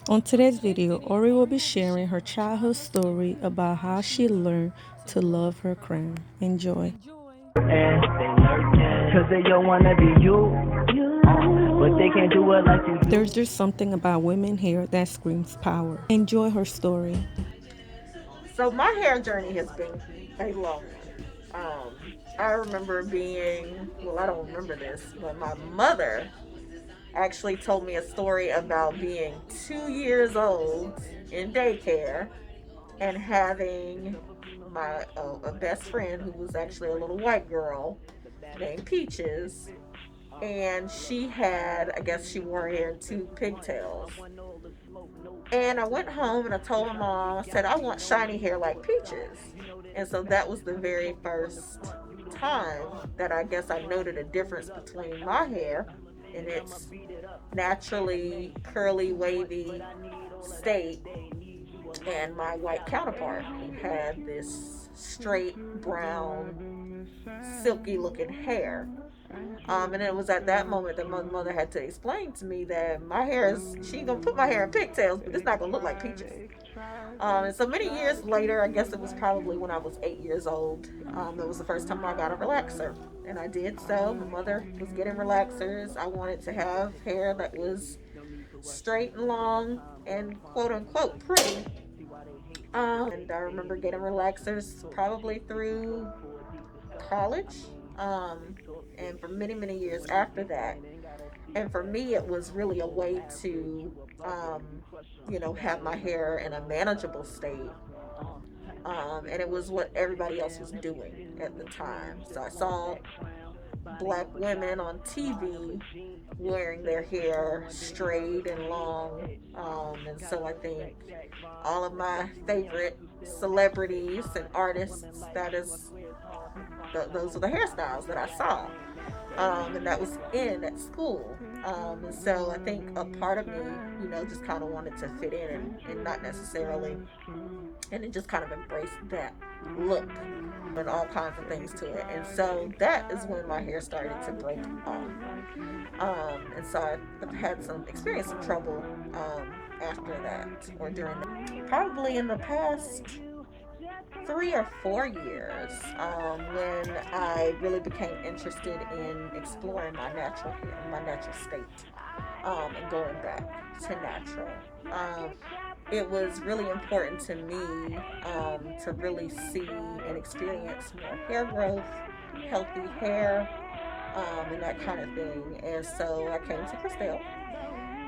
On today's video, Ori will be sharing her childhood story about how she learned to love her crown. Enjoy. And they lurking, cause they don't wanna be you, but they can't do it like you do. There's just something about women hair that screams power. Enjoy her story. So my hair journey has been a long one. I remember being, well, I don't remember this, but my mother actually told me a story about being 2 years old in daycare and having my a best friend who was actually a little white girl named Peaches, and she had, I guess she wore her hair in two pigtails. And I went home and I told my mom, I said, I want shiny hair like Peaches. And so that was the very first time that I guess I noted a difference between my hair in its naturally curly, wavy state and my white counterpart, who had this straight brown, silky looking hair. And it was at that moment that my mother had to explain to me that my hair is, she gonna put my hair in pigtails, but it's not gonna look like Peaches. And so many years later, I guess it was probably when I was 8 years old, it was the first time I got a relaxer. And I did so. My mother was getting relaxers. I wanted to have hair that was straight and long and quote unquote pretty. And I remember getting relaxers probably through college, and for many, many years after that. And for me, it was really a way to, have my hair in a manageable state. And it was what everybody else was doing at the time. So I saw black women on TV wearing their hair straight and long. And so I think all of my favorite celebrities and artists, those are the hairstyles that I saw. And that was in at school. And so I think a part of me, just kind of wanted to fit in and not necessarily, and it just kind of embraced that look and all kinds of things to it. And so that is when my hair started to break off. And so I've had experienced some trouble after that, or during that. Probably in the past 3 or 4 years, when I really became interested in exploring my natural hair, my natural state, and going back to natural. It was really important to me to really see and experience more hair growth, healthy hair, and that kind of thing. And so I came to Christelle.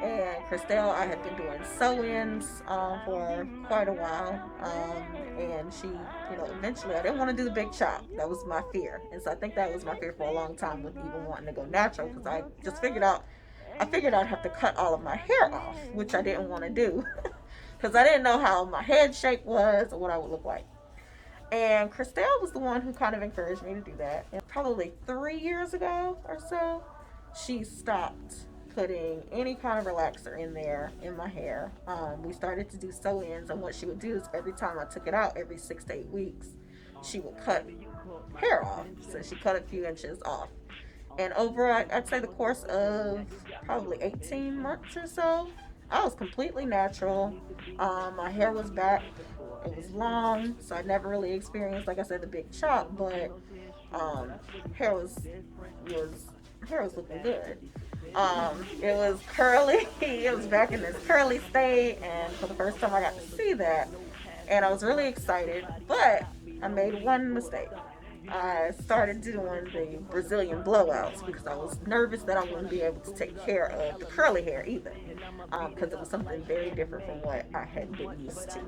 And Christelle, I had been doing sew-ins for quite a while, and she, eventually, I didn't want to do the big chop. That was my fear, and so I think that was my fear for a long time with even wanting to go natural, because I just figured out, I'd have to cut all of my hair off, which I didn't want to do, because I didn't know how my head shape was or what I would look like. And Christelle was the one who kind of encouraged me to do that. And probably 3 years ago or so, she stopped putting any kind of relaxer in there in my hair. We started to do sew-ins, and what she would do is every time I took it out, every 6 to 8 weeks, she would cut hair off. So she cut a few inches off. And over, I'd say, the course of probably 18 months or so, I was completely natural. My hair was back. It was long, so I never really experienced, like I said, the big chop, but hair was looking good. It was curly. It was back in this curly state, and for the first time I got to see that, and I was really excited. But I made one mistake. I started doing the Brazilian blowouts because I was nervous that I wouldn't be able to take care of the curly hair either, because it was something very different from what I had been used to,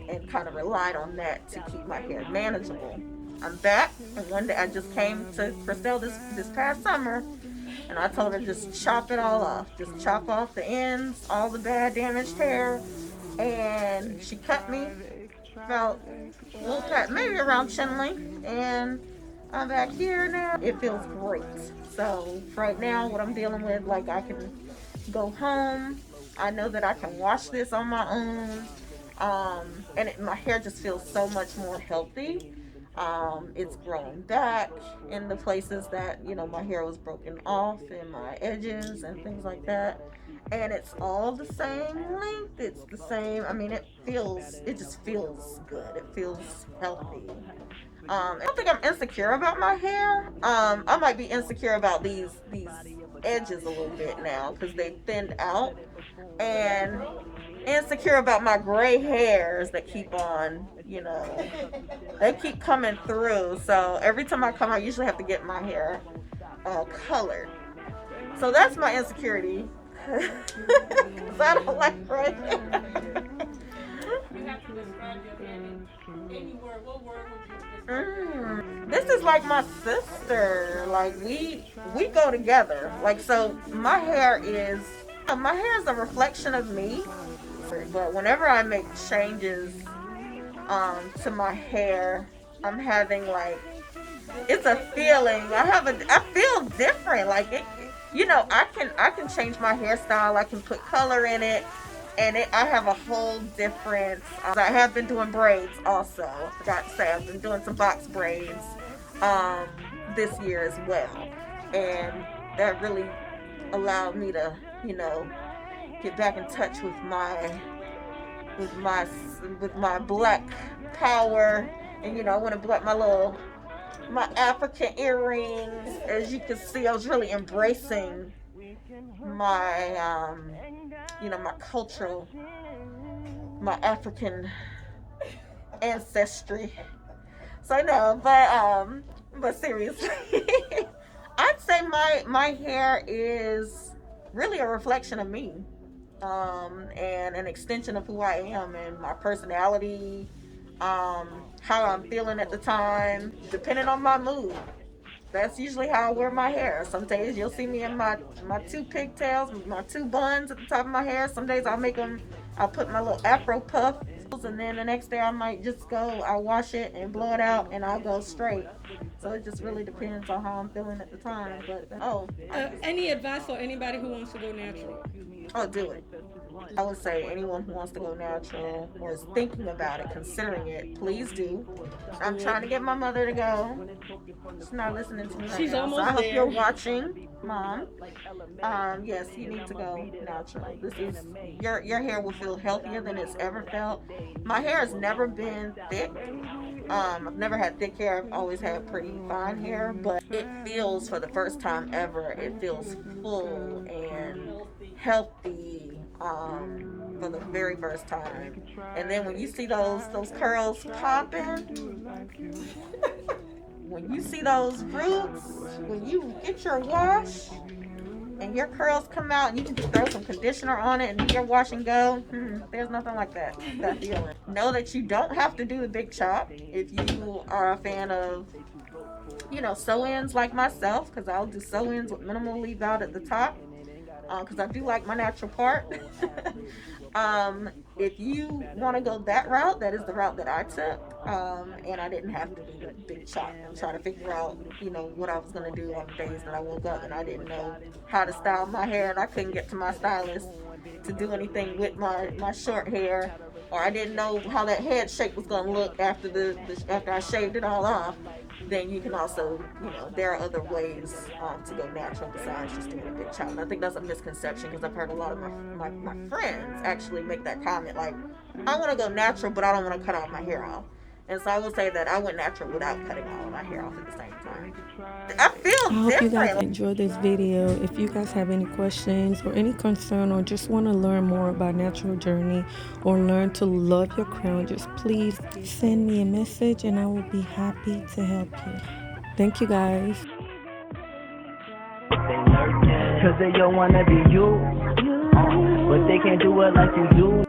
and kind of relied on that to keep my hair manageable. I'm back, and one day I just came to Christelle this past summer, and I told her just chop it all off. Just chop off the ends, all the bad damaged hair. And she cut me about a little pat, maybe around chin length. And I'm back here now. It feels great. So right now what I'm dealing with, like, I can go home. I know that I can wash this on my own. And my hair just feels so much more healthy. It's growing back in the places that, my hair was broken off and my edges and things like that. And it's all the same length. It's the same. I mean, it just feels good. It feels healthy. I don't think I'm insecure about my hair. I might be insecure about these edges a little bit now because they thinned out, and insecure about my gray hairs that keep on, they keep coming through. So every time I come, I usually have to get my hair colored. So that's my insecurity. Because I don't like gray hair. You have to describe your hair in any word. What word would you describe? This is like my sister. Like we go together. Like, so my hair is a reflection of me. But whenever I make changes to my hair, I'm having like, it's a feeling. I feel different. Like it, I can change my hairstyle. I can put color in it, and I have a whole different. I have been doing braids also. I forgot to say I've been doing some box braids this year as well, and that really allowed me to, get back in touch with my black power. And I want to black my African earrings. As you can see, I was really embracing my my cultural, my African ancestry. So I know, but seriously, I'd say my hair is really a reflection of me, and an extension of who I am and my personality, how I'm feeling at the time, depending on my mood. That's usually how I wear my hair. Some days you'll see me in my two pigtails, my two buns at the top of my hair. Some days I'll put my little afro puff, and then the next day I might just I'll wash it and blow it out, and I'll go straight. So it just really depends on how I'm feeling at the time. But Any advice for anybody who wants to go natural? do it. I would say anyone who wants to go natural or is thinking about it, considering it, please do. I'm trying to get my mother to go. She's not listening to me right She's now. almost So I hope there. you're watching, Mom. Yes, you need to go natural. This is your hair will feel healthier than it's ever felt. My hair has never been thick. I've never had thick hair. I've always had pretty fine hair, but it feels, for the first time ever, it feels full and healthy, for the very first time. And then when you see those curls popping, when you see those roots, when you get your wash and your curls come out and you can just throw some conditioner on it and do your wash and go, there's nothing like that feeling. Know that you don't have to do the big chop if you are a fan of, sew-ins like myself, because I'll do sew-ins with minimal leave out at the top, because I do like my natural part. If you want to go that route, that is the route that I took, and I didn't have to do the big chop. I'm trying to figure out, what I was going to do on the days that I woke up and I didn't know how to style my hair, and I couldn't get to my stylist to do anything with my short hair, or I didn't know how that head shape was going to look after after I shaved it all off. Then you can also, there are other ways to go natural besides just doing a big chop. And I think that's a misconception, because I've heard a lot of my friends actually make that comment, like, I want to go natural, but I don't want to cut all my hair off. And so I will say that I went natural without cutting all of my hair off at the same time. I feel I hope you guys different. enjoyed this video. If you guys have any questions or any concern, or just want to learn more about natural journey or learn to love your crown, just please send me a message and I will be happy to help you. Thank you guys. Cause they don't wanna be you, but they can't do it like you do.